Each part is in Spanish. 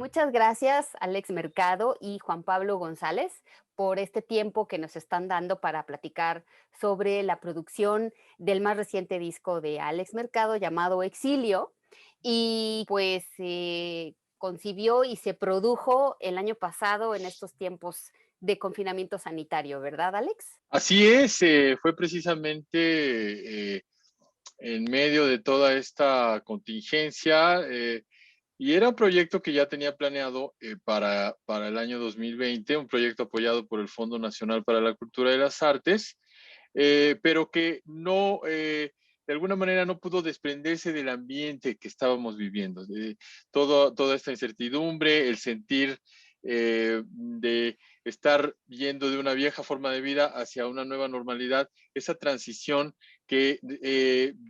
Muchas gracias, Alex Mercado y Juan Pablo González, por este tiempo que nos están dando para platicar sobre la producción del más reciente disco de Alex Mercado llamado Exilio. Y pues concibió y se produjo el año pasado en estos tiempos de confinamiento sanitario, ¿verdad, Alex? Así es, fue precisamente en medio de toda esta contingencia y era un proyecto que ya tenía planeado para el año 2020, un proyecto apoyado por el Fondo Nacional para la Cultura y las Artes, pero que no, de alguna manera no pudo desprenderse del ambiente que estábamos viviendo, de toda esta incertidumbre, el sentir de estar yendo de una vieja forma de vida hacia una nueva normalidad, esa transición que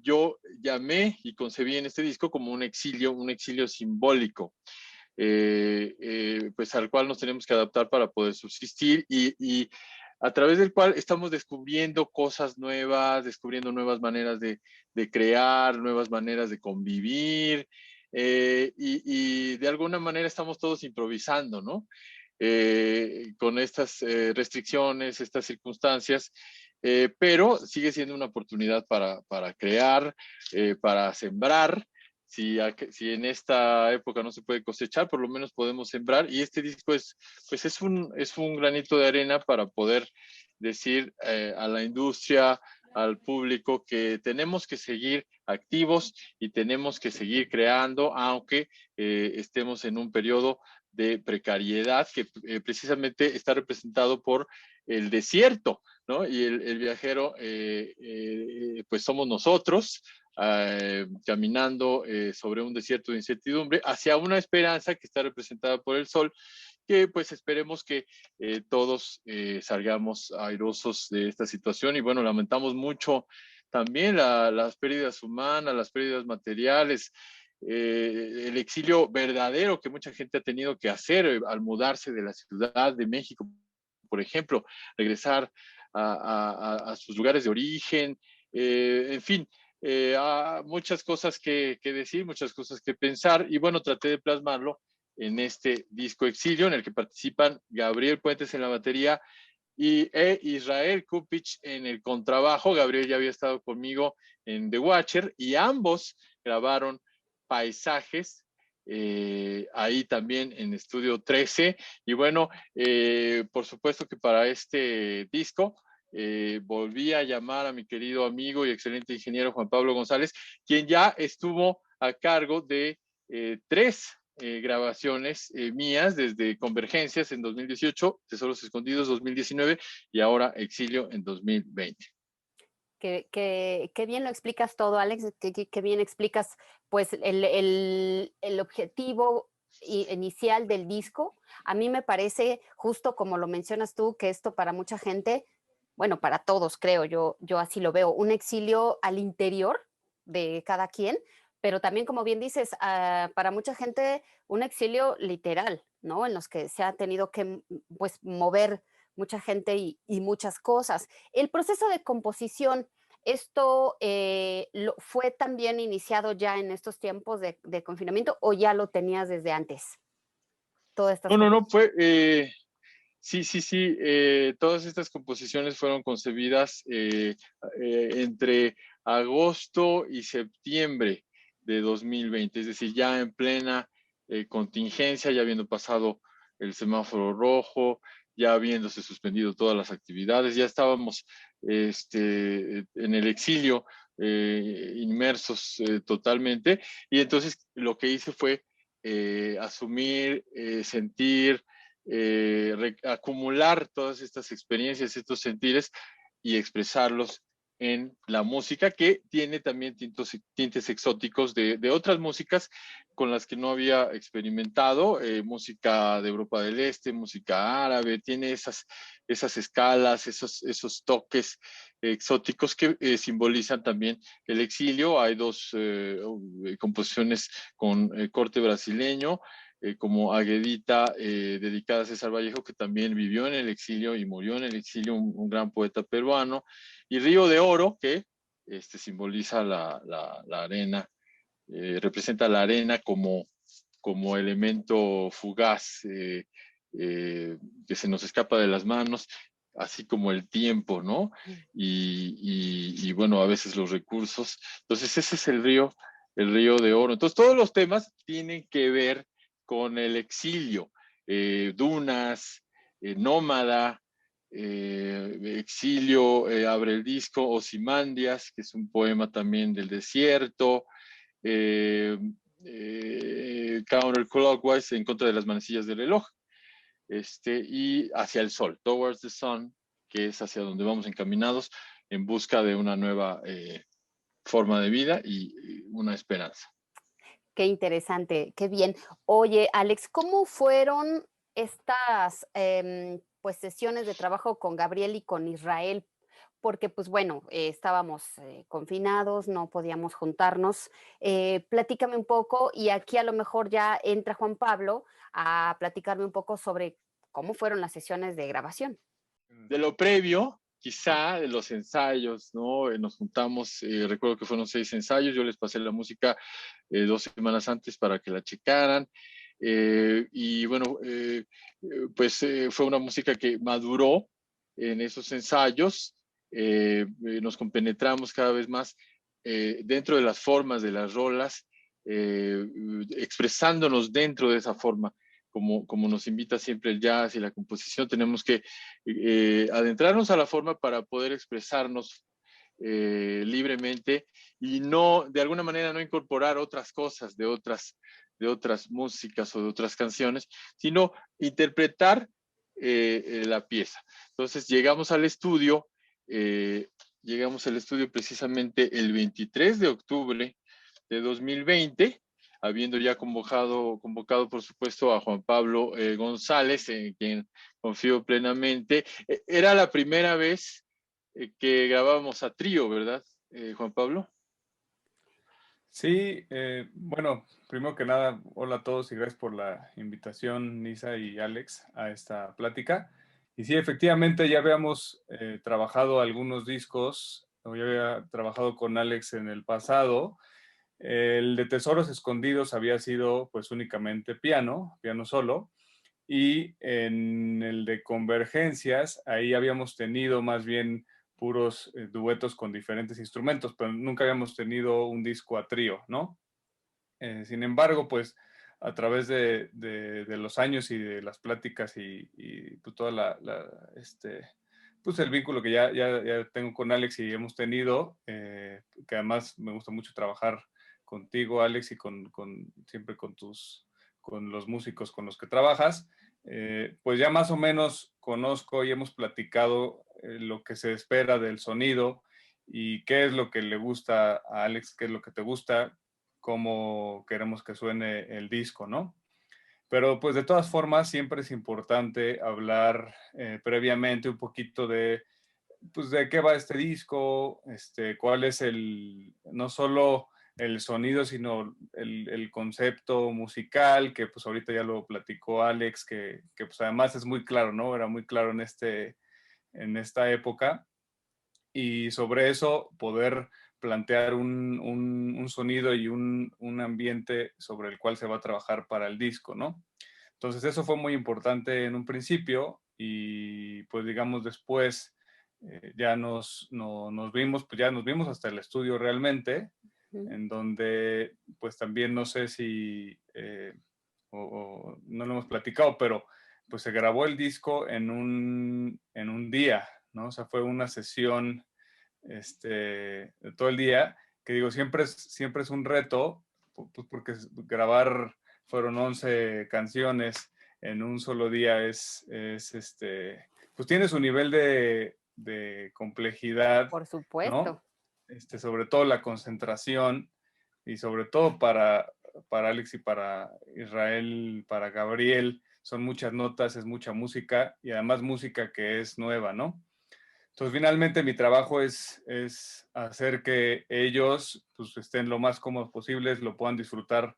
yo llamé y concebí en este disco como un exilio simbólico, pues al cual nos tenemos que adaptar para poder subsistir y a través del cual estamos descubriendo cosas nuevas, descubriendo nuevas maneras de crear, nuevas maneras de convivir, y de alguna manera estamos todos improvisando, ¿no? Con estas restricciones, estas circunstancias, pero sigue siendo una oportunidad para crear, para sembrar. Si en esta época no se puede cosechar, por lo menos podemos sembrar. Y este disco pues es un granito de arena para poder decir a la industria, al público, que tenemos que seguir activos y tenemos que seguir creando, aunque estemos en un periodo de precariedad que precisamente está representado por el desierto, ¿no? Y el viajero, pues somos nosotros, caminando sobre un desierto de incertidumbre hacia una esperanza que está representada por el sol, que pues esperemos que todos salgamos airosos de esta situación. Y bueno, lamentamos mucho también las pérdidas humanas, las pérdidas materiales, el exilio verdadero que mucha gente ha tenido que hacer al mudarse de la Ciudad de México, por ejemplo, regresar a sus lugares de origen, en fin, muchas cosas que decir, muchas cosas que pensar, y bueno, traté de plasmarlo en este disco Exilio, en el que participan Gabriel Puentes en la batería y Israel Kupich en el contrabajo. Gabriel ya había estado conmigo en The Watcher y ambos grabaron paisajes ahí también en Estudio 13. Y bueno, por supuesto que para este disco volví a llamar a mi querido amigo y excelente ingeniero Juan Pablo González, quien ya estuvo a cargo de tres grabaciones mías, desde Convergencias en 2018, Tesoros Escondidos 2019 y ahora Exilio en 2020. Qué bien lo explicas todo, Alex, qué bien explicas pues el objetivo inicial del disco. A mí me parece, justo como lo mencionas tú, que esto para mucha gente, bueno, para todos creo, yo así lo veo, un exilio al interior de cada quien, pero también, como bien dices, para mucha gente un exilio literal, ¿no? En los que se ha tenido que pues mover mucha gente y muchas cosas. El proceso de composición, ¿esto fue también iniciado ya en estos tiempos de confinamiento o ya lo tenías desde antes? Todas estas No, composiciones. fue, sí, todas estas composiciones fueron concebidas entre agosto y septiembre de 2020, es decir, ya en plena contingencia, ya habiendo pasado el semáforo rojo, ya habiéndose suspendido todas las actividades, ya estábamos en el exilio, inmersos totalmente, y entonces lo que hice fue asumir, sentir, acumular todas estas experiencias, estos sentires y expresarlos en la música, que tiene también tintes exóticos de otras músicas con las que no había experimentado, música de Europa del Este, música árabe, tiene esas escalas, esos toques exóticos que simbolizan también el exilio. Hay dos composiciones con corte brasileño, como Aguedita, dedicada a César Vallejo, que también vivió en el exilio y murió en el exilio, un gran poeta peruano, y Río de Oro, que simboliza la arena, representa la arena como elemento fugaz, que se nos escapa de las manos, así como el tiempo, ¿no? Y bueno, a veces los recursos. Entonces, ese es el río de oro. Entonces, todos los temas tienen que ver con el exilio, dunas, nómada, exilio, abre el disco, Ozymandias, que es un poema también del desierto, eh, counterclockwise, en contra de las manecillas del reloj, y hacia el sol, towards the sun, que es hacia donde vamos encaminados en busca de una nueva forma de vida y una esperanza. Qué interesante, qué bien. Oye, Alex, ¿cómo fueron estas pues sesiones de trabajo con Gabriel y con Israel? Porque pues bueno, estábamos confinados, no podíamos juntarnos. Platícame un poco y aquí a lo mejor ya entra Juan Pablo a platicarme un poco sobre cómo fueron las sesiones de grabación. De lo previo, quizá de los ensayos, ¿no? Nos juntamos, recuerdo que fueron 6 ensayos, yo les pasé la música 2 semanas antes para que la checaran. Y bueno, pues fue una música que maduró en esos ensayos, nos compenetramos cada vez más dentro de las formas de las rolas, expresándonos dentro de esa forma. Como nos invita siempre el jazz y la composición, tenemos que adentrarnos a la forma para poder expresarnos libremente y no, de alguna manera, no incorporar otras cosas de otras músicas o de otras canciones, sino interpretar la pieza. Entonces eh, llegamos al estudio precisamente el 23 de octubre de 2020, habiendo ya convocado por supuesto a Juan Pablo González, en quien confío plenamente. Era la primera vez que grabábamos a trío, ¿verdad, Juan Pablo? Sí, bueno, primero que nada, hola a todos y gracias por la invitación, Nisa y Alex, a esta plática. Y sí, efectivamente ya habíamos trabajado algunos discos, o ya había trabajado con Alex en el pasado. El de Tesoros Escondidos había sido pues únicamente piano, piano solo. Y en el de Convergencias, ahí habíamos tenido más bien puros duetos con diferentes instrumentos, pero nunca habíamos tenido un disco a trío, ¿no? Sin embargo, pues a través de los años y de las pláticas y pues toda pues el vínculo que ya tengo con Alex y hemos tenido, que además me gusta mucho trabajar contigo, Alex, y siempre con los músicos con los que trabajas, pues ya más o menos conozco y hemos platicado lo que se espera del sonido y qué es lo que le gusta a Alex, qué es lo que te gusta, cómo queremos que suene el disco, ¿no? Pero pues de todas formas siempre es importante hablar previamente un poquito pues de qué va este disco, cuál es no solo el sonido, sino el concepto musical, que pues ahorita ya lo platicó Alex, que pues además es muy claro, ¿no? Era muy claro en esta época. Y sobre eso poder plantear un sonido y un ambiente sobre el cual se va a trabajar para el disco, ¿no? Entonces eso fue muy importante en un principio y pues digamos después ya nos vimos, pues ya nos vimos hasta el estudio realmente, en donde pues también no sé si o no lo hemos platicado, pero pues se grabó el disco en un día, ¿no? O sea, fue una sesión todo el día, que digo, siempre es un reto, pues porque grabar fueron 11 canciones en un solo día pues tiene su nivel de complejidad, Por ¿no? supuesto. Sobre todo la concentración y sobre todo para Alex y para Israel, para Gabriel, son muchas notas, es mucha música y además música que es nueva, ¿no? Entonces, finalmente mi trabajo es hacer que ellos pues, estén lo más cómodos posibles, lo puedan disfrutar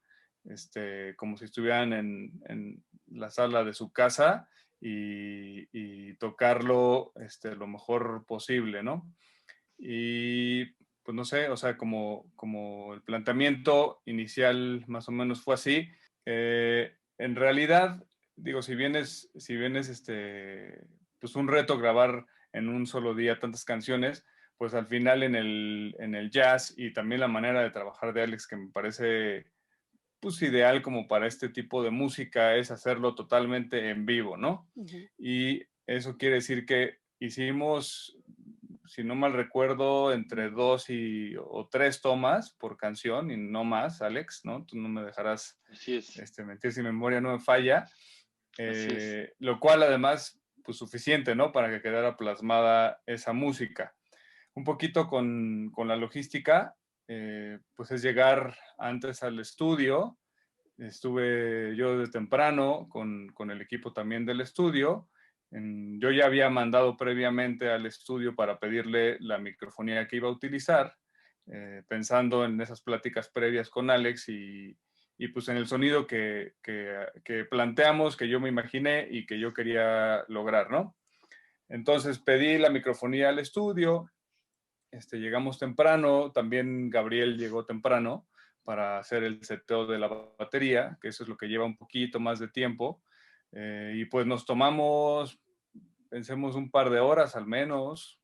como si estuvieran en la sala de su casa y tocarlo lo mejor posible, ¿no? Y pues no sé, o sea, como el planteamiento inicial más o menos fue así. En realidad, digo, si bien es pues un reto grabar en un solo día tantas canciones, pues al final en el jazz y también la manera de trabajar de Alex, que me parece pues ideal como para este tipo de música, es hacerlo totalmente en vivo, ¿no? Ujú. Y eso quiere decir que hicimos, si no mal recuerdo, entre o tres tomas por canción y no más, Alex, ¿no? Tú no me dejarás Así es, mentir si mi memoria no me falla, así es. lo cual además, pues suficiente, ¿no? Para que quedara plasmada esa música. Un poquito con la logística, pues es llegar antes al estudio. Estuve yo de temprano con el equipo también del estudio. Yo ya había mandado previamente al estudio para pedirle la microfonía que iba a utilizar, pensando en esas pláticas previas con Alex y pues en el sonido que planteamos, que yo me imaginé y que yo quería lograr, ¿no? Entonces pedí la microfonía al estudio, llegamos temprano, también Gabriel llegó temprano para hacer el seteo de la batería, que eso es lo que lleva un poquito más de tiempo. Y pues nos tomamos, pensemos, un par de horas al menos,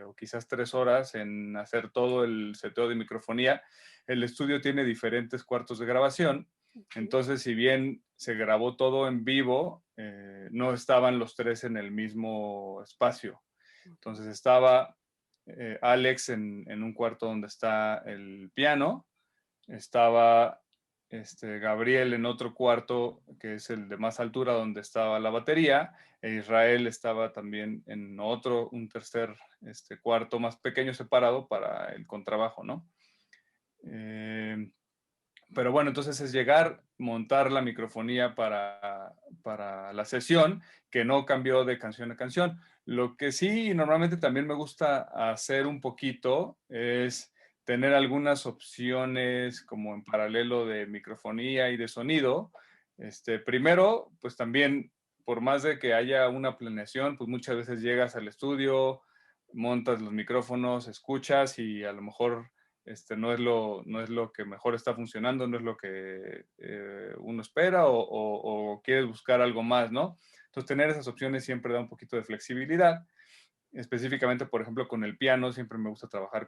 o quizás 3 horas en hacer todo el seteo de microfonía. El estudio tiene diferentes cuartos de grabación, Ujú. entonces si bien se grabó todo en vivo, no estaban los tres en el mismo espacio. Ok. Entonces estaba Alex en un cuarto donde está el piano, estaba Gabriel en otro cuarto que es el de más altura donde estaba la batería, e Israel estaba también en un tercer cuarto más pequeño separado para el contrabajo, ¿no? Eh, pero bueno, entonces es llegar, montar la microfonía para la sesión, que no cambió de canción a canción. Lo que sí normalmente también me gusta hacer un poquito es tener algunas opciones como en paralelo de microfonía y de sonido. Primero, pues también, por más de que haya una planeación, pues muchas veces llegas al estudio, montas los micrófonos, escuchas y a lo mejor no es lo que mejor está funcionando, no es lo que uno espera o quieres buscar algo más, ¿no? Entonces, tener esas opciones siempre da un poquito de flexibilidad. Específicamente, por ejemplo, con el piano, siempre me gusta trabajar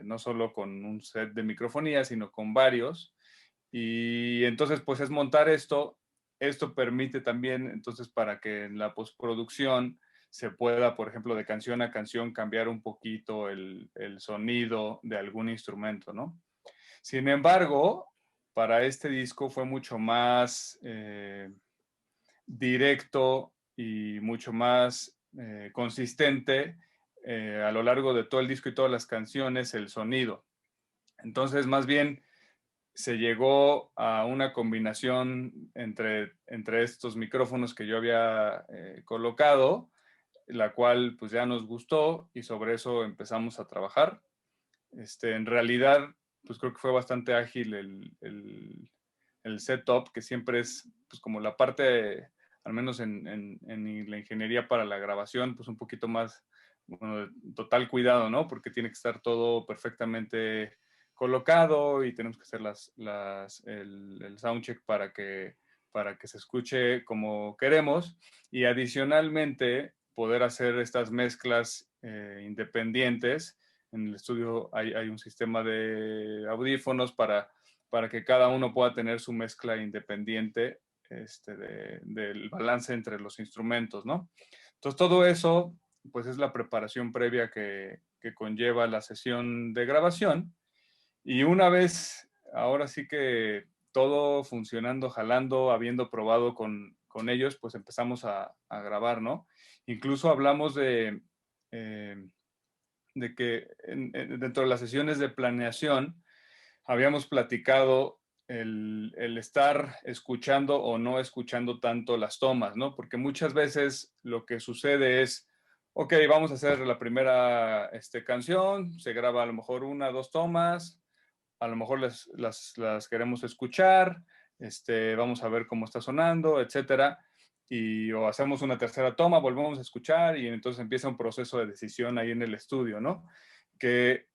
no solo con un set de microfonía, sino con varios. Y entonces, pues es montar esto. Esto permite también, entonces, para que en la postproducción se pueda, por ejemplo, de canción a canción cambiar un poquito el sonido de algún instrumento, ¿no? Sin embargo, para este disco fue mucho más directo y mucho más consistente a lo largo de todo el disco y todas las canciones, el sonido. Entonces, más bien, se llegó a una combinación entre estos micrófonos que yo había colocado, la cual pues ya nos gustó y sobre eso empezamos a trabajar. En realidad, pues creo que fue bastante ágil el setup, que siempre es pues como la parte, al menos en la ingeniería para la grabación, pues un poquito más, bueno, de total cuidado, ¿no? Porque tiene que estar todo perfectamente colocado y tenemos que hacer el soundcheck para que se escuche como queremos y adicionalmente poder hacer estas mezclas independientes. En el estudio hay un sistema de audífonos para que cada uno pueda tener su mezcla independiente del balance entre los instrumentos, ¿no? Entonces todo eso pues es la preparación previa que conlleva la sesión de grabación y una vez, ahora sí que todo funcionando, jalando, habiendo probado con ellos, pues empezamos a grabar, ¿no? Incluso hablamos de que dentro de las sesiones de planeación habíamos platicado el estar escuchando o no escuchando tanto las tomas, ¿no? Porque muchas veces lo que sucede es, ok, vamos a hacer la primera canción, se graba a lo mejor 1, 2 tomas, a lo mejor las queremos escuchar, vamos a ver cómo está sonando, etcétera, o hacemos una tercera toma, volvemos a escuchar y entonces empieza un proceso de decisión ahí en el estudio, ¿no? Que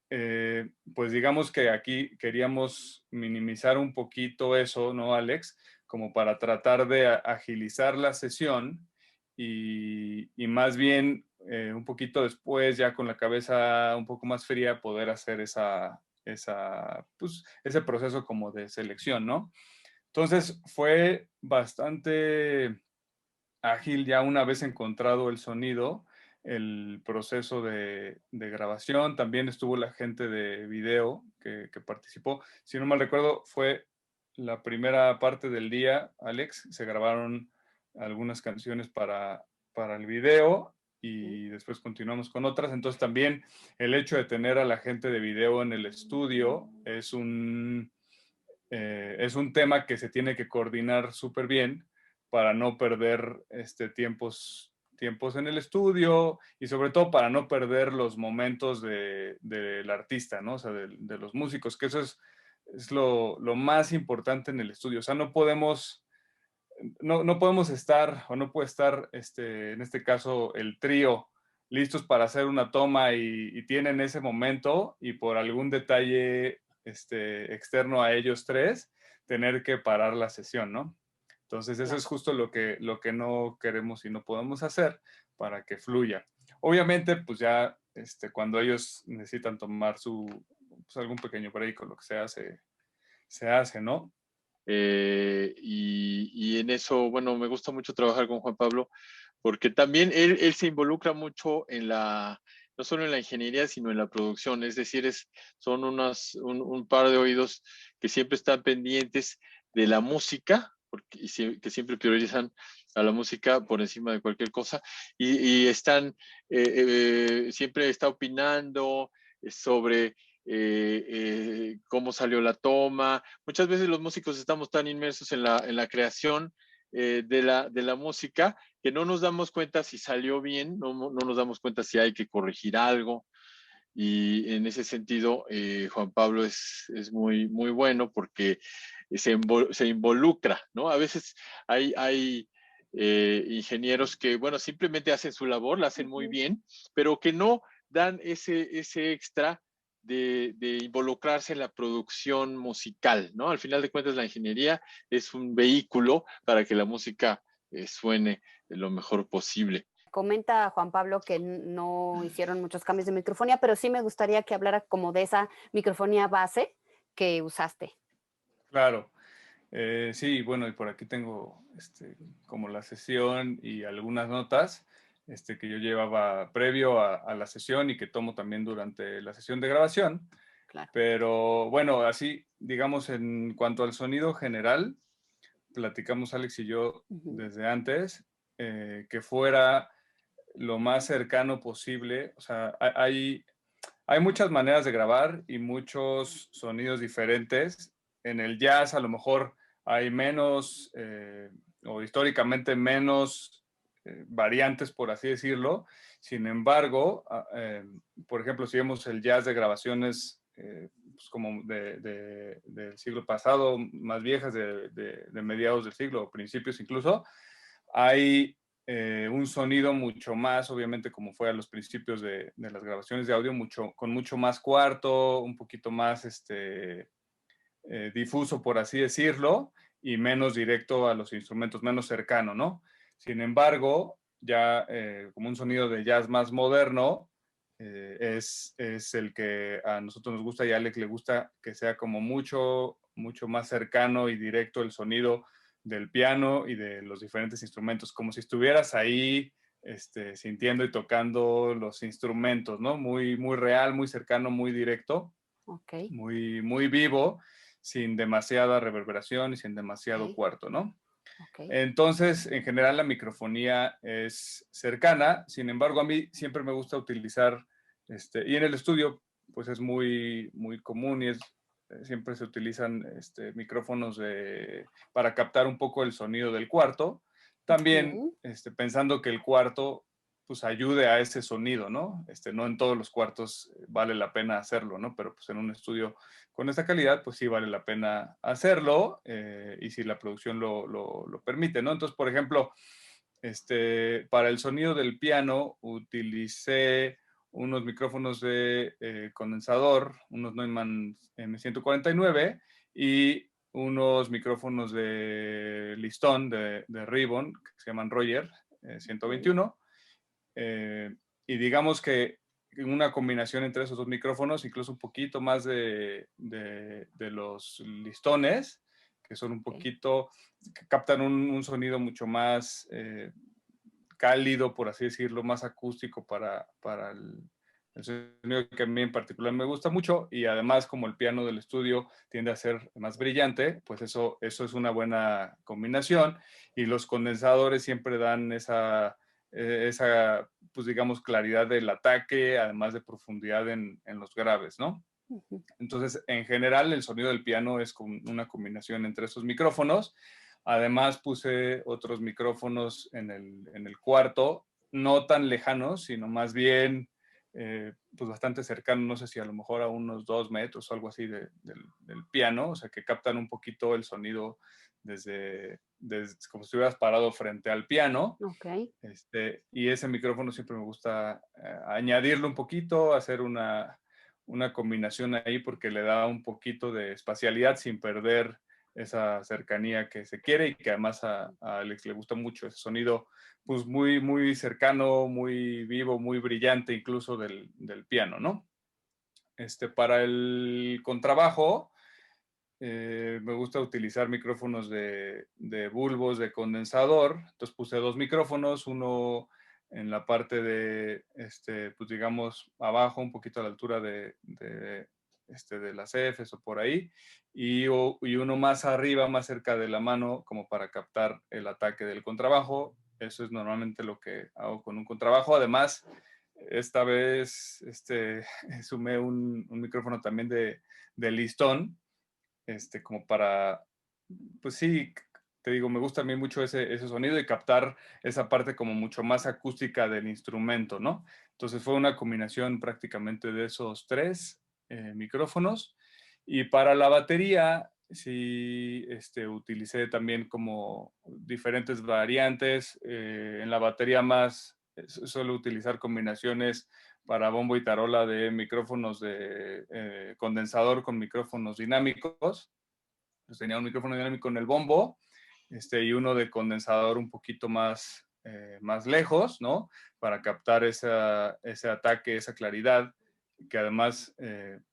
pues digamos que aquí queríamos minimizar un poquito eso, ¿no, Alex? Como para tratar de agilizar la sesión y más bien un poquito después, ya con la cabeza un poco más fría, poder hacer pues, ese proceso como de selección, ¿no? Entonces fue bastante ágil ya una vez encontrado el sonido, el proceso de grabación. También estuvo la gente de video que participó. Si no mal recuerdo, fue la primera parte del día, Alex. Se grabaron algunas canciones para el video y después continuamos con otras. Entonces también el hecho de tener a la gente de video en el estudio es un tema que se tiene que coordinar súper bien para no perder tiempos en el estudio y sobre todo para no perder los momentos del artista, ¿no? O sea, de los músicos, que eso es lo más importante en el estudio. O sea, no podemos estar, o no puede estar, en este caso, el trío listos para hacer una toma y tienen ese momento y por algún detalle externo a ellos tres, tener que parar la sesión, ¿no? Entonces, eso es justo lo que no queremos y no podemos hacer para que fluya. Obviamente, pues ya cuando ellos necesitan tomar pues algún pequeño break o lo que sea, se hace, ¿no? Y en eso, bueno, me gusta mucho trabajar con Juan Pablo, porque también él se involucra mucho no solo en la ingeniería, sino en la producción. Es decir, son un par de oídos que siempre están pendientes de la música, que siempre priorizan a la música por encima de cualquier cosa, y siempre está opinando sobre cómo salió la toma. Muchas veces los músicos estamos tan inmersos en la creación de la música que no nos damos cuenta si salió bien, no nos damos cuenta si hay que corregir algo. Y en ese sentido, Juan Pablo es muy, muy bueno porque se involucra, ¿no? A veces hay ingenieros que, bueno, simplemente hacen su labor, la hacen muy bien, pero que no dan ese extra de involucrarse en la producción musical, ¿no? Al final de cuentas, la ingeniería es un vehículo para que la música suene lo mejor posible. Comenta Juan Pablo que no hicieron muchos cambios de microfonía, pero sí me gustaría que hablara como de esa microfonía base que usaste. Claro. Sí, bueno, y por aquí tengo como la sesión y algunas notas que yo llevaba previo a la sesión y que tomo también durante la sesión de grabación. Claro. Pero bueno, así, digamos, en cuanto al sonido general, platicamos Alex y yo desde antes, que fuera lo más cercano posible. O sea, hay muchas maneras de grabar y muchos sonidos diferentes. En el jazz a lo mejor hay menos, o históricamente menos variantes, por así decirlo. Sin embargo, por ejemplo, si vemos el jazz de grabaciones pues como del siglo pasado, más viejas, de mediados del siglo, o principios incluso, hay un sonido mucho más, obviamente, como fue a los principios de las grabaciones de audio, con mucho más cuarto, un poquito más difuso, por así decirlo, y menos directo a los instrumentos, menos cercano, ¿no? Sin embargo, ya como un sonido de jazz más moderno, es el que a nosotros nos gusta y a Alex le gusta que sea como mucho, mucho más cercano y directo el sonido del piano y de los diferentes instrumentos, como si estuvieras ahí sintiendo y tocando los instrumentos, ¿no? Muy, muy real, muy cercano, muy directo, Okay. muy, muy vivo, sin demasiada reverberación y sin demasiado cuarto, ¿no? Okay. Entonces, en general, la microfonía es cercana. Sin embargo, a mí siempre me gusta utilizar, y en el estudio, pues es muy, muy común y siempre se utilizan micrófonos para captar un poco el sonido del cuarto. También pensando que el cuarto pues ayude a ese sonido, ¿no? No en todos los cuartos vale la pena hacerlo, ¿no? Pero pues en un estudio con esta calidad, pues sí vale la pena hacerlo y si la producción lo permite, ¿no? Entonces, por ejemplo, para el sonido del piano utilicé unos micrófonos de condensador, unos Neumann M149 y unos micrófonos de listón de Ribbon, que se llaman Roger 121. Y digamos que una combinación entre esos dos micrófonos, incluso un poquito más de los listones, que son un poquito, que captan un sonido mucho más cálido, por así decirlo, más acústico para el sonido que a mí en particular me gusta mucho, y además como el piano del estudio tiende a ser más brillante, pues eso es una buena combinación, y los condensadores siempre dan esa pues digamos, claridad del ataque, además de profundidad en los graves, ¿no? Entonces, en general, el sonido del piano es una combinación entre esos micrófonos. Además, puse otros micrófonos en el cuarto, no tan lejanos, sino más bien pues bastante cercanos, no sé si a lo mejor a unos 2 metros o algo así del piano, o sea, que captan un poquito el sonido desde como si estuvieras parado frente al piano. Ok. Y ese micrófono siempre me gusta añadirlo un poquito, hacer una combinación ahí porque le da un poquito de espacialidad sin perder esa cercanía que se quiere, y que además a Alex le gusta mucho ese sonido, pues muy, muy cercano, muy vivo, muy brillante incluso del piano, ¿no? Para el contrabajo, me gusta utilizar micrófonos de bulbos de condensador. Entonces puse 2 micrófonos, uno en la parte de, pues digamos, abajo, un poquito a la altura de las Fs o por ahí, y uno más arriba, más cerca de la mano, como para captar el ataque del contrabajo. Eso es normalmente lo que hago con un contrabajo. Además, esta vez sumé un micrófono también de listón, como para, pues sí, te digo, me gusta a mí mucho ese sonido y captar esa parte como mucho más acústica del instrumento, ¿no? Entonces fue una combinación prácticamente de esos 3 micrófonos. Y para la batería, sí, utilicé también como diferentes variantes. En la batería más suelo utilizar combinaciones para bombo y tarola de micrófonos de condensador con micrófonos dinámicos. Pues tenía un micrófono dinámico en el bombo, y uno de condensador un poquito más lejos, ¿no? Para captar ese ataque, esa claridad, que además,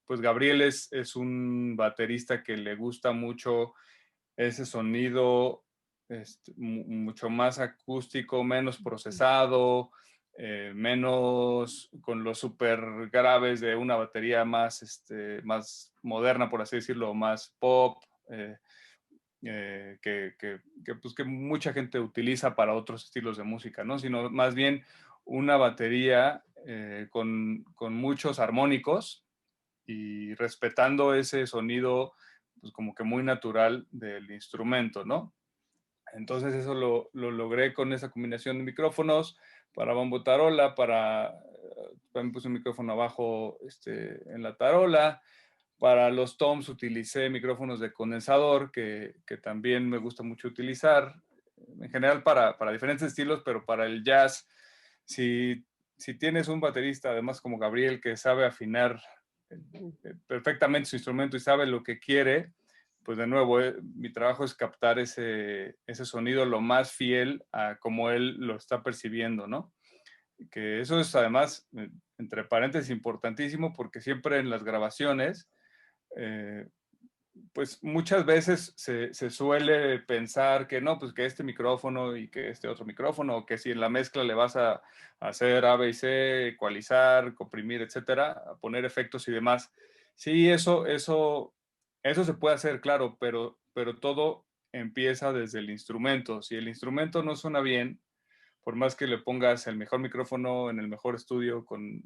pues Gabriel es un baterista que le gusta mucho ese sonido, mucho más acústico, menos procesado, menos con los súper graves de una batería más moderna, por así decirlo, más pop, pues, que mucha gente utiliza para otros estilos de música, ¿no? Sino más bien una batería con muchos armónicos y respetando ese sonido, pues como que muy natural del instrumento, ¿no? Entonces eso lo logré con esa combinación de micrófonos para bombo tarola, también puse un micrófono abajo en la tarola. Para los toms utilicé micrófonos de condensador, que también me gusta mucho utilizar, en general para diferentes estilos, pero para el jazz, si tienes un baterista, además como Gabriel, que sabe afinar perfectamente su instrumento y sabe lo que quiere, pues de nuevo, mi trabajo es captar ese sonido lo más fiel a como él lo está percibiendo, ¿no? Que eso es además, entre paréntesis, importantísimo, porque siempre en las grabaciones, pues muchas veces se suele pensar que no, pues que este micrófono y que este otro micrófono, o que si en la mezcla le vas a hacer A, B y C, ecualizar, comprimir, etcétera, a poner efectos y demás. Sí, eso se puede hacer, claro, pero todo empieza desde el instrumento. Si el instrumento no suena bien, por más que le pongas el mejor micrófono en el mejor estudio con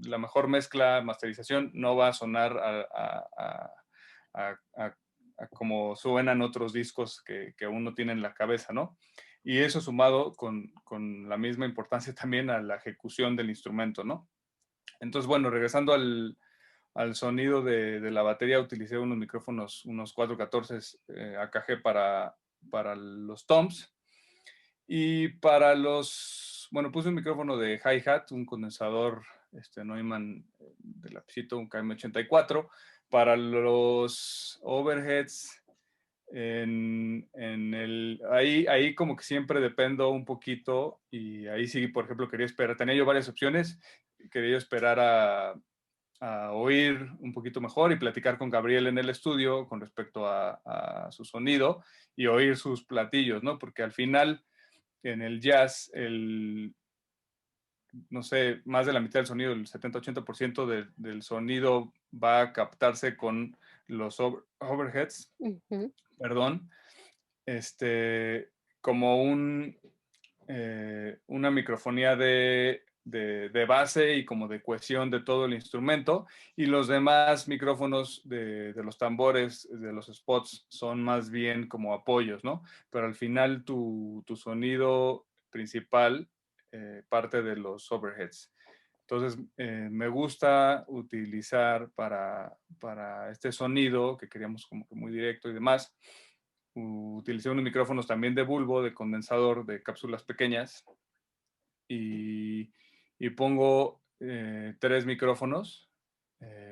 la mejor mezcla, masterización, no va a sonar a como suenan otros discos que uno tiene en la cabeza, ¿no? Y eso sumado con la misma importancia también a la ejecución del instrumento, ¿no? Entonces, bueno, regresando al sonido de la batería, utilicé unos micrófonos, unos 414 AKG para los toms. Y para los, bueno, puse un micrófono de hi-hat, un condensador Neumann de lapicito, un KM84. Para los overheads, ahí como que siempre dependo un poquito, y ahí sí, por ejemplo, quería esperar, tenía yo varias opciones, quería yo esperar a oír un poquito mejor y platicar con Gabriel en el estudio con respecto a su sonido y oír sus platillos, ¿no? Porque al final en el jazz, no sé, más de la mitad del sonido, el 70-80% del sonido va a captarse con los overheads, perdón, como una microfonía de base y como de cohesión de todo el instrumento, y los demás micrófonos de los tambores, de los spots, son más bien como apoyos, ¿no? Pero al final tu sonido principal parte de los overheads. Entonces, me gusta utilizar para este sonido, que queríamos como que muy directo y demás, utilicé unos micrófonos también de bulbo, de condensador, de cápsulas pequeñas, y pongo 3 micrófonos.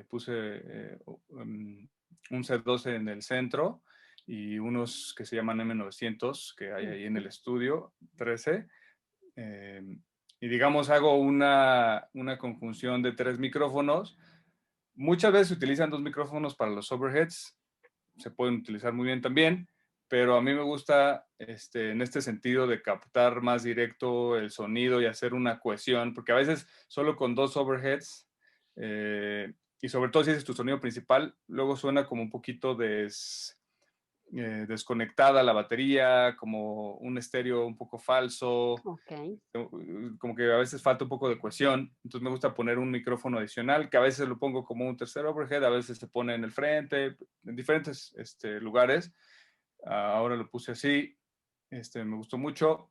Puse un C12 en el centro y unos que se llaman M900 que hay ahí en el estudio, 13. Y digamos, hago una conjunción de 3 micrófonos. Muchas veces se utilizan 2 micrófonos para los overheads, se pueden utilizar muy bien también, pero a mí me gusta en este sentido de captar más directo el sonido y hacer una cohesión, porque a veces solo con 2 overheads, y sobre todo si ese es tu sonido principal, luego suena como un poquito desconectada la batería, como un estéreo un poco falso, Ok. como que a veces falta un poco de cohesión. Entonces me gusta poner un micrófono adicional, que a veces lo pongo como un tercer overhead, a veces se pone en el frente, en diferentes lugares. Ahora lo puse así, me gustó mucho,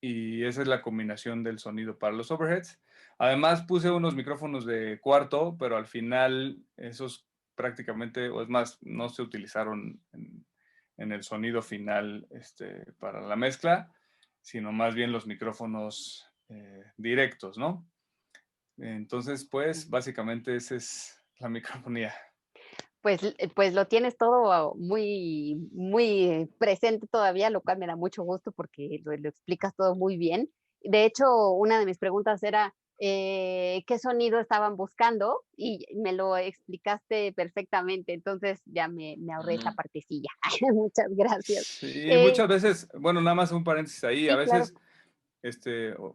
y esa es la combinación del sonido para los overheads. Además puse unos micrófonos de cuarto, pero al final esos prácticamente, o es más, no se utilizaron en el sonido final para la mezcla, sino más bien los micrófonos directos, ¿no? Entonces, pues, básicamente esa es la microfonía. Pues lo tienes todo muy, muy presente todavía, lo cual me da mucho gusto porque lo explicas todo muy bien. De hecho, una de mis preguntas era, ¿qué sonido estaban buscando? Y me lo explicaste perfectamente, entonces ya me ahorré esa Ujú. partecilla. Muchas gracias. Sí, Eh, muchas veces, bueno, nada más un paréntesis ahí, a sí, claro. veces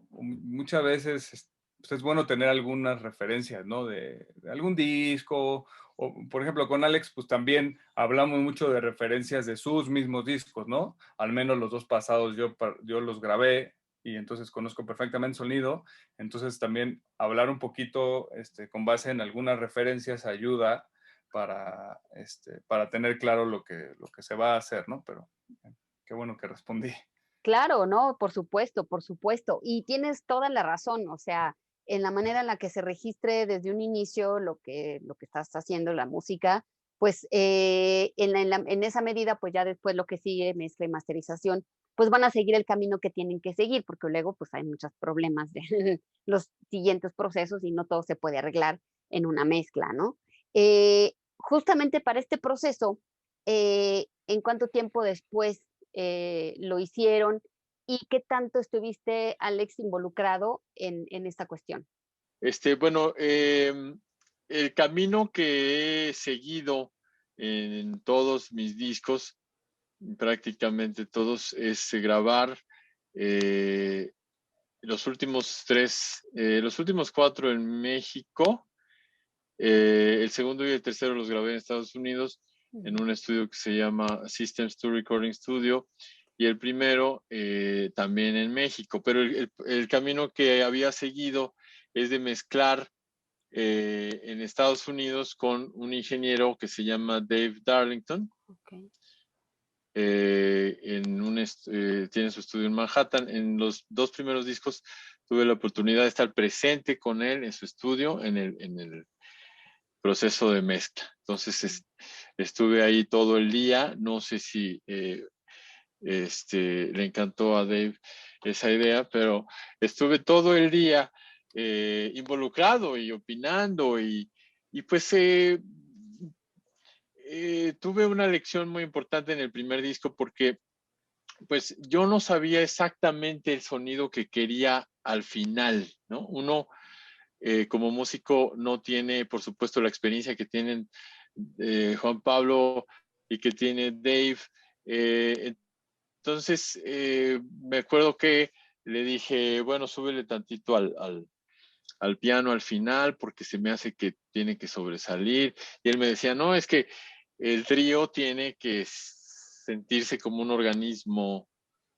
muchas veces pues es bueno tener algunas referencias, ¿no? De algún disco, o por ejemplo con Alex, pues también hablamos mucho de referencias de sus mismos discos, ¿no? Al menos los 2 pasados yo los grabé y entonces conozco perfectamente el sonido, entonces también hablar un poquito con base en algunas referencias ayuda para tener claro lo que se va a hacer, ¿no? Pero qué bueno que respondí. Claro, no, por supuesto, por supuesto. Y tienes toda la razón, o sea, en la manera en la que se registre desde un inicio lo que estás haciendo, la música, pues en esa medida, pues ya después lo que sigue, mezcla y masterización, pues van a seguir el camino que tienen que seguir, porque luego pues hay muchos problemas de los siguientes procesos y no todo se puede arreglar en una mezcla, ¿no? Justamente para este proceso, ¿en cuánto tiempo después lo hicieron y qué tanto estuviste, Alex, involucrado en esta cuestión? Bueno, el camino que he seguido en todos mis discos, prácticamente todos, es grabar eh, los últimos 4 en México. El segundo y el tercero los grabé en Estados Unidos en Ujú. un estudio que se llama Systems 2 Recording Studio, y el primero también en México. Pero el camino que había seguido es de mezclar en Estados Unidos con un ingeniero que se llama Dave Darlington. Okey. Tiene su estudio en Manhattan. En los 2 primeros discos tuve la oportunidad de estar presente con él en su estudio en el proceso de mezcla. Entonces estuve ahí todo el día. No sé si le encantó a Dave esa idea, pero estuve todo el día involucrado y opinando y pues tuve una lección muy importante en el primer disco porque pues yo no sabía exactamente el sonido que quería al final, ¿no? Uno como músico no tiene, por supuesto, la experiencia que tienen Juan Pablo y que tiene Dave. Entonces, me acuerdo que le dije, bueno, súbele tantito al piano al final porque se me hace que tiene que sobresalir. Y él me decía, no, es que el trío tiene que sentirse como un organismo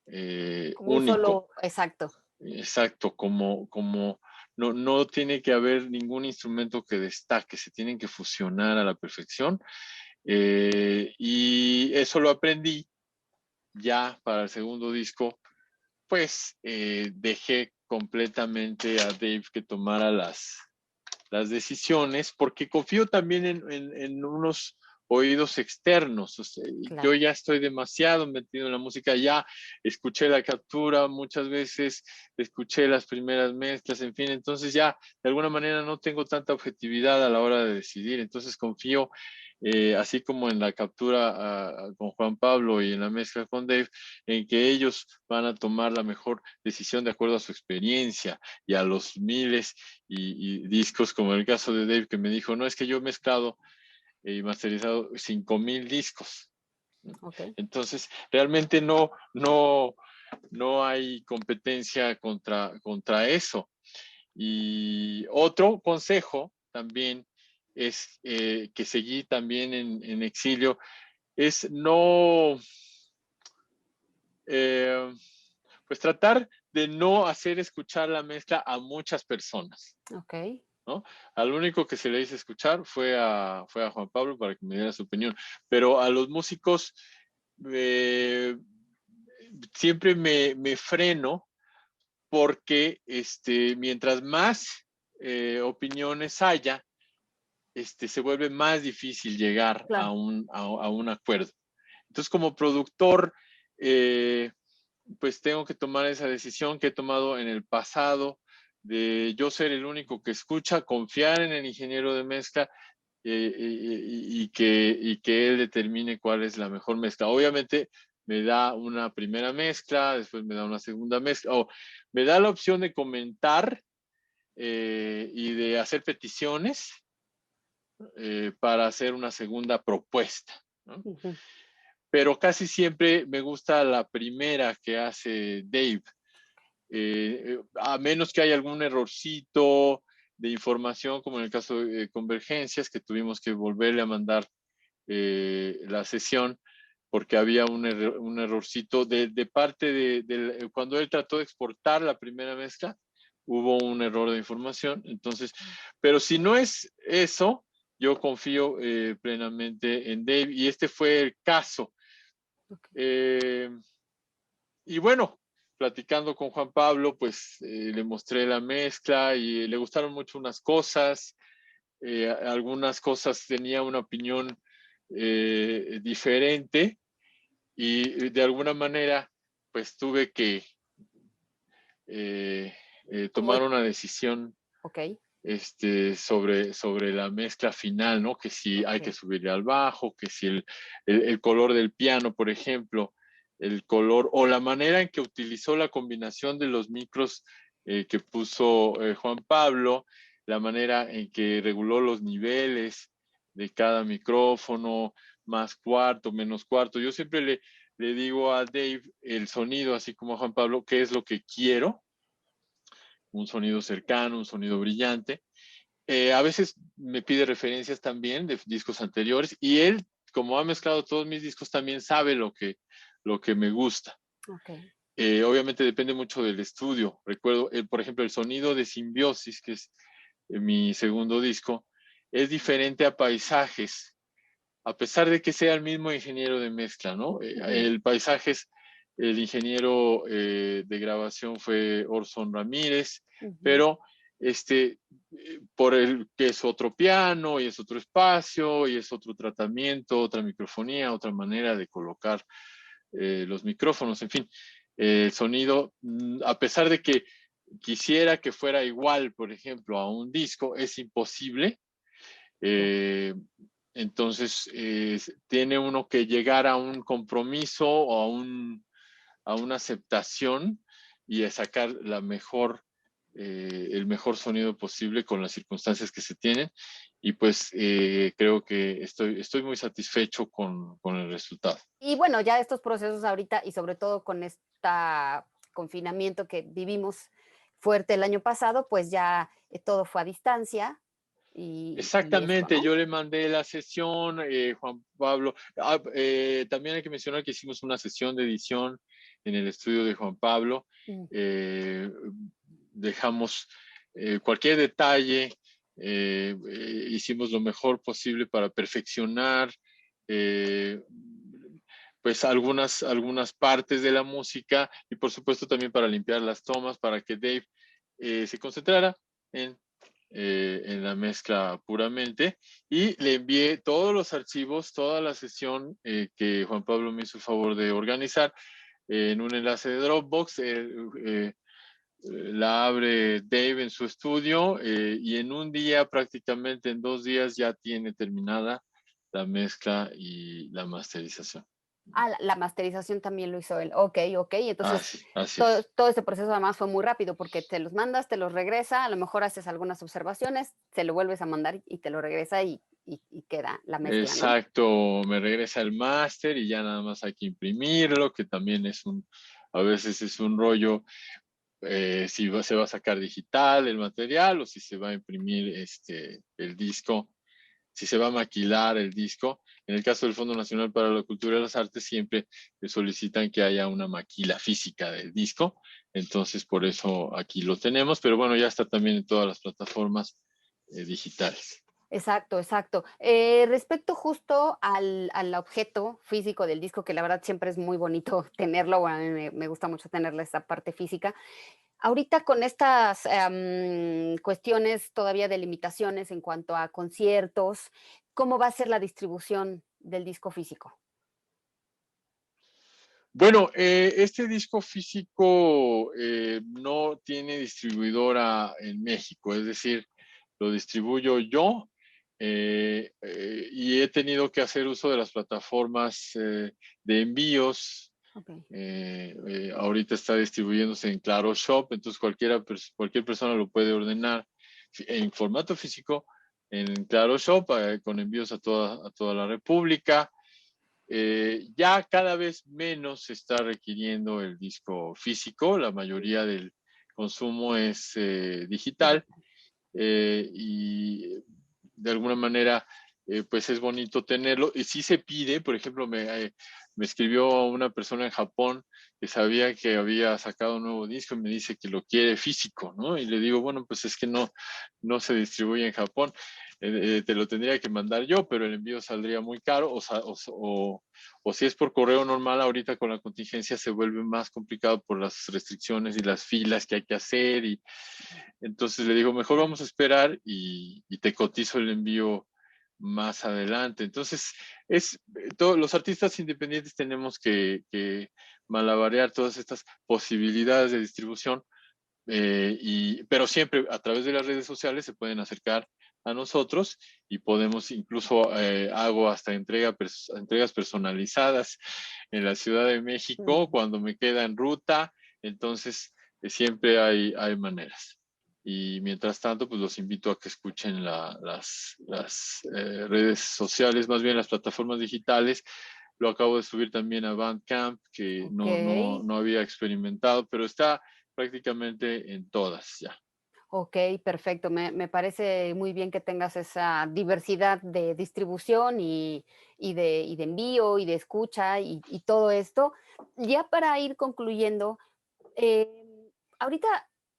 Como un único. solo, exacto. Exacto, como no tiene que haber ningún instrumento que destaque, se tienen que fusionar a la perfección. Y eso lo aprendí ya para el segundo disco, pues dejé completamente a Dave que tomara las decisiones, porque confío también en unos oídos externos. O sea, yo Claro. ya estoy demasiado metido en la música, ya escuché la captura muchas veces, escuché las primeras mezclas, en fin, entonces ya de alguna manera no tengo tanta objetividad a la hora de decidir, entonces confío, así como en la captura con Juan Pablo y en la mezcla con Dave, en que ellos van a tomar la mejor decisión de acuerdo a su experiencia y a los miles y discos, como el caso de Dave que me dijo, no, es que yo he mezclado y masterizado 5,000 discos. Ok. Entonces, realmente no hay competencia contra eso. Y otro consejo también es que seguí también en exilio, es no, eh, pues tratar de no hacer escuchar la mezcla a muchas personas. Ok. ¿No? Al único que se le hizo escuchar fue a Juan Pablo para que me diera su opinión, pero a los músicos eh, siempre me freno porque mientras más opiniones haya, se vuelve más difícil llegar Claro. a un acuerdo. Entonces, como productor, eh, pues tengo que tomar esa decisión que he tomado en el pasado de yo ser el único que escucha, confiar en el ingeniero de mezcla y que él determine cuál es la mejor mezcla. Obviamente me da una primera mezcla, después me da una segunda mezcla, o me da la opción de comentar y de hacer peticiones para hacer una segunda propuesta, ¿no? Ujú. Pero casi siempre me gusta la primera que hace Dave, a menos que haya algún errorcito de información, como en el caso de Convergencias, que tuvimos que volverle a mandar la sesión porque había un errorcito de parte cuando él trató de exportar la primera mezcla, hubo un error de información. Entonces, pero si no es eso, yo confío plenamente en Dave y este fue el caso. Ok. Eh, y bueno, platicando con Juan Pablo, pues le mostré la mezcla y le gustaron mucho unas cosas, algunas cosas tenía una opinión diferente y de alguna manera pues tuve que eh, Como, tomar una decisión ok. sobre la mezcla final, ¿no? Que si hay que Ok. subirle al bajo, que si el color del piano, por ejemplo, el color o la manera en que utilizó la combinación de los micros que puso Juan Pablo, la manera en que reguló los niveles de cada micrófono, más cuarto, menos cuarto. Yo siempre le digo a Dave el sonido, así como a Juan Pablo, qué es lo que quiero, un sonido cercano, un sonido brillante. A veces me pide referencias también de discos anteriores y él, como ha mezclado todos mis discos, también sabe lo que me gusta. Ok. Obviamente depende mucho del estudio. Recuerdo, por ejemplo, el sonido de Simbiosis, que es mi segundo disco, es diferente a Paisajes, a pesar de que sea el mismo ingeniero de mezcla, ¿no? Ujú. El Paisajes, el ingeniero de grabación fue Orson Ramírez, Ujú. pero por el que es otro piano y es otro espacio y es otro tratamiento, otra microfonía, otra manera de colocar los micrófonos, en fin, el sonido, a pesar de que quisiera que fuera igual, por ejemplo, a un disco, es imposible. Entonces, tiene uno que llegar a un compromiso o a una aceptación y a sacar el mejor sonido posible con las circunstancias que se tienen. Y pues creo que estoy muy satisfecho con el resultado. Y bueno, ya estos procesos ahorita y sobre todo con este confinamiento que vivimos fuerte el año pasado, pues ya todo fue a distancia y esto, Exactamente, ¿no? yo le mandé la sesión, Juan Pablo. También hay que mencionar que hicimos una sesión de edición en el estudio de Juan Pablo. Mm. Dejamos cualquier detalle, hicimos lo mejor posible para perfeccionar pues algunas partes de la música y por supuesto también para limpiar las tomas, para que Dave se concentrara en la mezcla puramente y le envié todos los archivos, toda la sesión que Juan Pablo me hizo el favor de organizar en un enlace de Dropbox. La abre Dave en su estudio y en un día, prácticamente en 2 días, ya tiene terminada la mezcla y la masterización. Ah, la masterización también lo hizo él. Ok, ok. Entonces, Así es. todo este proceso además fue muy rápido porque te los mandas, te los regresa, a lo mejor haces algunas observaciones, se lo vuelves a mandar y te lo regresa y queda la mezcla, ¿no? Exacto, me regresa el máster y ya nada más hay que imprimirlo, que también a veces es un rollo, si se va a sacar digital el material o si se va a imprimir el disco, si se va a maquilar el disco. En el caso del Fondo Nacional para la Cultura y las Artes siempre solicitan que haya una maquila física del disco, entonces por eso aquí lo tenemos, pero bueno, ya está también en todas las plataformas digitales. Exacto, exacto. Respecto justo al objeto físico del disco, que la verdad siempre es muy bonito tenerlo, bueno, a mí me gusta mucho tenerle esa parte física. Ahorita con estas cuestiones todavía de limitaciones en cuanto a conciertos, ¿cómo va a ser la distribución del disco físico? Bueno, este disco físico no tiene distribuidora en México, es decir, lo distribuyo yo y he tenido que hacer uso de las plataformas de envíos. Okay. Ahorita está distribuyéndose en Claro Shop, entonces cualquier persona lo puede ordenar en formato físico en Claro Shop con envíos a toda la República. Ya cada vez menos se está requiriendo el disco físico, la mayoría del consumo es digital y de alguna manera pues es bonito tenerlo y sí se pide, por ejemplo me escribió una persona en Japón que sabía que había sacado un nuevo disco y me dice que lo quiere físico, ¿no? Y le digo, bueno, pues es que no se distribuye en Japón, te lo tendría que mandar yo, pero el envío saldría muy caro o si es por correo normal, ahorita con la contingencia se vuelve más complicado por las restricciones y las filas que hay que hacer y entonces le digo, mejor vamos a esperar y te cotizo el envío más adelante. Entonces, todos los artistas independientes tenemos que malabarear todas estas posibilidades de distribución, pero siempre a través de las redes sociales se pueden acercar a nosotros y podemos incluso, hago hasta entregas personalizadas en la Ciudad de México Mm. cuando me queda en ruta, entonces siempre hay maneras. Y mientras tanto, pues los invito a que escuchen las redes sociales, más bien las plataformas digitales. Lo acabo de subir también a Bandcamp, que Ok, no había experimentado, pero está prácticamente en todas ya. ok, perfecto. Me parece muy bien que tengas esa diversidad de distribución y de envío y de escucha y todo esto. Ya para ir concluyendo, eh, ahorita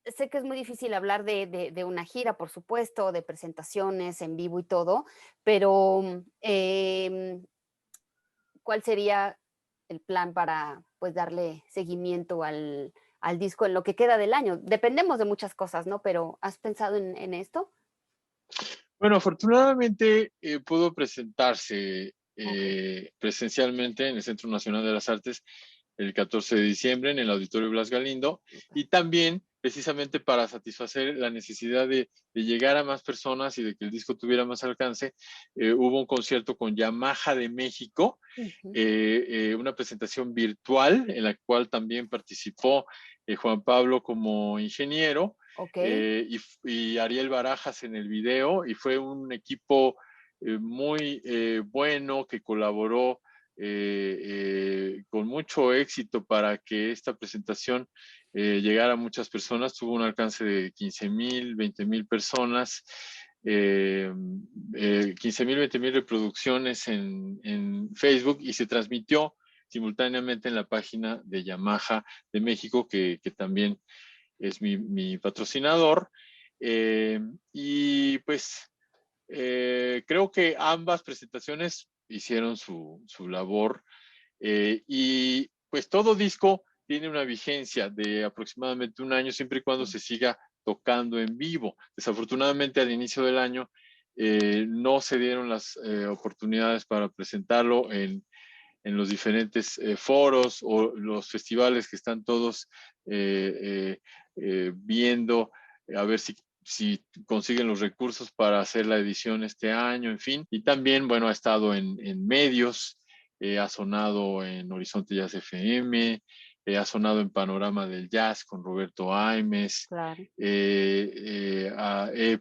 sé que es muy difícil hablar de una gira, por supuesto, de presentaciones en vivo y todo, pero ¿cuál sería el plan para pues darle seguimiento al disco en lo que queda del año? Dependemos de muchas cosas, ¿no? Pero ¿has pensado en esto? Bueno, afortunadamente pudo presentarse presencialmente en el Centro Nacional de las Artes el 14 de diciembre en el Auditorio Blas Galindo, y también precisamente para satisfacer la necesidad de llegar a más personas y de que el disco tuviera más alcance, hubo un concierto con Yamaha de México, una presentación virtual en la cual también participó Juan Pablo como ingeniero, y Ariel Barajas en el video, y fue un equipo muy bueno que colaboró con mucho éxito para que esta presentación llegara a muchas personas. Tuvo un alcance de 15,000, 20,000 personas, 15,000, 20,000 reproducciones en Facebook, y se transmitió simultáneamente en la página de Yamaha de México, que también es mi patrocinador. Y pues creo que ambas presentaciones hicieron su labor, y pues todo disco tiene una vigencia de aproximadamente un año, siempre y cuando se siga tocando en vivo. Desafortunadamente al inicio del año no se dieron las oportunidades para presentarlo en los diferentes foros o los festivales que están todos viendo a ver si consiguen los recursos para hacer la edición este año, en fin. Y también, bueno, ha estado en medios, ha sonado en Horizonte Jazz FM, ha sonado en Panorama del Jazz con Roberto Aimes. Claro. He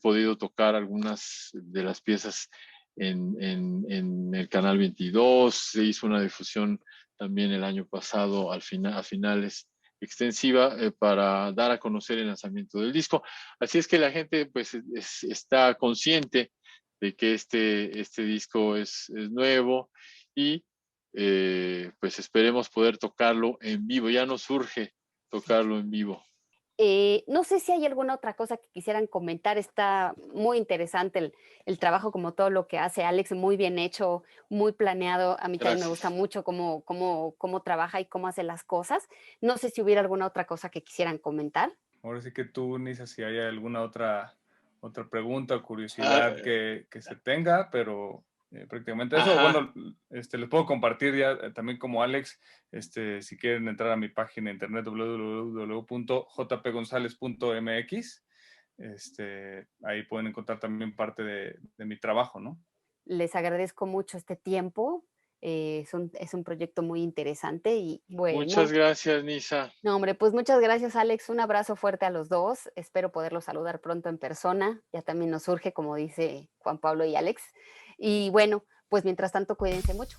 podido tocar algunas de las piezas en el Canal 22, se hizo una difusión también el año pasado a finales extensiva para dar a conocer el lanzamiento del disco. Así es que la gente pues está consciente de que este disco es nuevo, y pues esperemos poder tocarlo en vivo. Ya nos urge tocarlo en vivo. No sé si hay alguna otra cosa que quisieran comentar. Está muy interesante el trabajo, como todo lo que hace Alex, muy bien hecho, muy planeado. A mí también me gusta Gracias. mucho cómo trabaja y cómo hace las cosas. No sé si hubiera alguna otra cosa que quisieran comentar. Ahora sí que tú, Nisa, si hay alguna otra pregunta o curiosidad Ah, que se tenga, pero prácticamente eso. ajá. Bueno, les puedo compartir ya también como Alex, si quieren entrar a mi página de internet www.jpgonzalez.mx, ahí pueden encontrar también parte de mi trabajo, ¿no? Les agradezco mucho este tiempo. Es un proyecto muy interesante y Muchas bueno. gracias, Nisa. No, hombre, pues muchas gracias, Alex. Un abrazo fuerte a los dos. Espero poderlos saludar pronto en persona. Ya también nos surge, como dice Juan Pablo y Alex. Y bueno, pues mientras tanto, cuídense mucho.